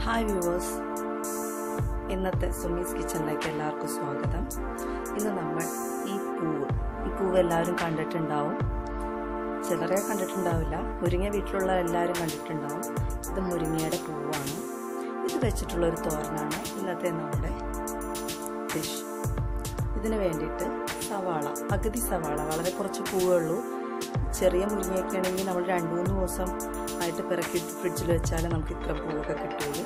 Hi viewers, ഇന്നത്തെ സുമീസ് കിച്ചണിലേക്ക് എല്ലാവർക്കും സ്വാഗതം. ഇന്ന് നമ്മൾ ഈ പൂവ് എല്ലാവരും കണ്ടിട്ടുണ്ടാവും, ചിലരെ കണ്ടിട്ടുണ്ടാവില്ല. മുരിങ്ങ വീട്ടിലുള്ള എല്ലാവരും കണ്ടിട്ടുണ്ടാവും. ഇത് മുരിങ്ങയുടെ പൂവാണ്. ഇത് വെച്ചിട്ടുള്ളൊരു തോരനാണ് ഇന്നത്തെ നമ്മുടെ ഡിഷ്. ഇതിന് വേണ്ടിയിട്ട് പകുതി സവാള, വളരെ കുറച്ച് പൂവേ ഉള്ളൂ. ചെറിയ മുരിങ്ങയൊക്കെ ആണെങ്കിൽ നമ്മൾ 2-3 ദിവസം ആയിട്ട് പിറക്കി ഫ്രിഡ്ജിൽ വെച്ചാൽ നമുക്ക് ഇത്ര പൂവൊക്കെ കിട്ടുള്ളൂ.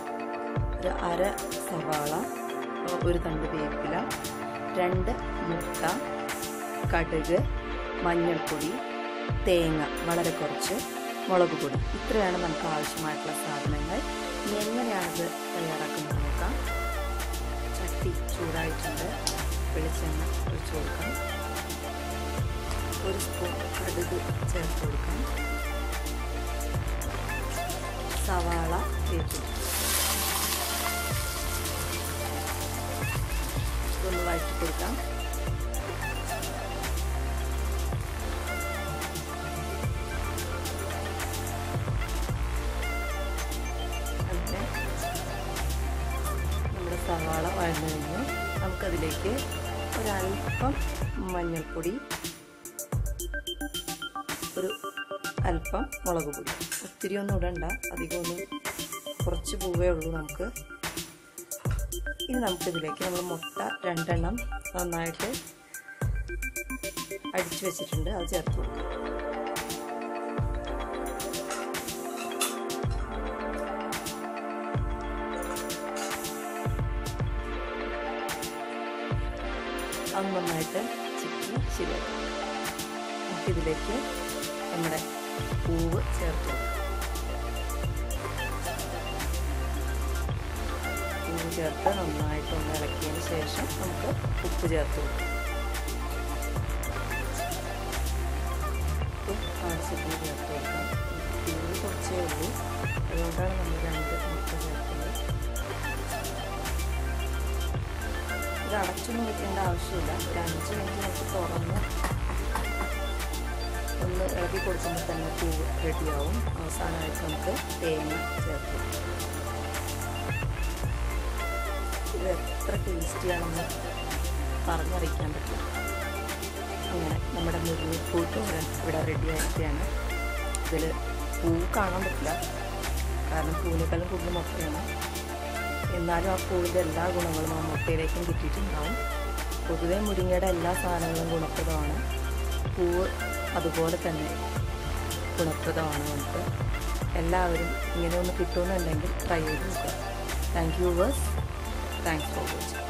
ഒരു അര സവാള, ഒരു തണ്ട് വേപ്പില, 2 മുട്ട, കടുക്, മഞ്ഞൾപ്പൊടി, തേങ്ങ വളരെ കുറച്ച്, മുളക് പൊടി. ഇത്രയാണ് നമുക്ക് ആവശ്യമായിട്ടുള്ള സാധനങ്ങൾ. ഇനി എങ്ങനെയാണിത് തയ്യാറാക്കുന്നത് നോക്കാം. ചട്ടി ചൂടായിട്ടുണ്ട്. വെളിച്ചെണ്ണ ഒഴിച്ചു കൊടുക്കാം. 1 സ്പൂൺ കടുക് ചേർത്ത് കൊടുക്കാം. സവാള വേപ്പില ഒന്ന് വഴറ്റി കൊടുക്കാം. അങ്ങനെ നമ്മുടെ സവാള വഴന്നു കഴിഞ്ഞു. നമുക്കതിലേക്ക് ഒരൽപ്പം മഞ്ഞൾപ്പൊടി, ഒരു അല്പം മുളക് പൊടി. ഒത്തിരി ഒന്നും ഇടണ്ട, അധികമൊന്നും, കുറച്ച് പൂവേ ഉള്ളൂ നമുക്ക്. ഇനി നമുക്കിതിലേക്ക് നമ്മൾ മുട്ട 2 എണ്ണം നന്നായിട്ട് അടിച്ചു വെച്ചിട്ടുണ്ട്, അത് ചേർത്ത് കൊടുക്കാം. അത് നന്നായിട്ട് ചിക്കി ശരിയാക്കാം. നമുക്കിതിലേക്ക് നമ്മുടെ പൂവ് ചേർത്ത് കൊടുക്കാം. പൂവ് ചേർത്ത് നന്നായിട്ടൊന്ന് ഇളക്കിയതിന് ശേഷം നമുക്ക് ഉപ്പ് ചേർത്ത് കൊടുക്കാം. ആവശ്യത്തിന് ചേർത്ത് കൊടുക്കാം. പൂവ് കുറച്ചേ ഉള്ളൂ, അതുകൊണ്ടാണ് നമ്മൾ 2 മുട്ട ചേർക്കുന്നത്. ഇത് അടച്ചൊന്നും വെക്കേണ്ട ആവശ്യമില്ല. ഒരു 5 മിനിറ്റ് നമുക്ക് തുറന്ന് ഒന്ന് ഇളക്കി കൊടുക്കുമ്പോൾ തന്നെ പൂവ് റെഡിയാവും. അവസാനമായിട്ട് നമുക്ക് തേങ്ങ ചേർത്ത് കൊടുക്കാം. ഇത് എത്ര ടേസ്റ്റിയാണെന്ന് പറഞ്ഞറിയിക്കാൻ പറ്റില്ല. അങ്ങനെ നമ്മുടെ മുരിങ്ങപ്പൂട്ടും ഇവിടെ റെഡി ആയിരിക്കുകയാണ്. ഇതിൽ പൂവ് കാണാൻ പറ്റില്ല, കാരണം പൂവിനേക്കാളും കൂടുതൽ മുട്ടയാണ്. എന്നാലും ആ പൂവിൻ്റെ എല്ലാ ഗുണങ്ങളും ആ മുട്ടയിലേക്കും കിട്ടിയിട്ടുണ്ടാവും. പൊതുവെ മുരിങ്ങയുടെ എല്ലാ സാധനങ്ങളും ഗുണപ്രദമാണ്. പൂവ് അതുപോലെ തന്നെ ഗുണപ്രദമാണ്. നമുക്ക് എല്ലാവരും ഇങ്ങനെ ഒന്ന് കിട്ടുമെന്നുണ്ടെങ്കിൽ ട്രൈ ചെയ്ത് നോക്കുക. Thank you viewers. Thanks for watching.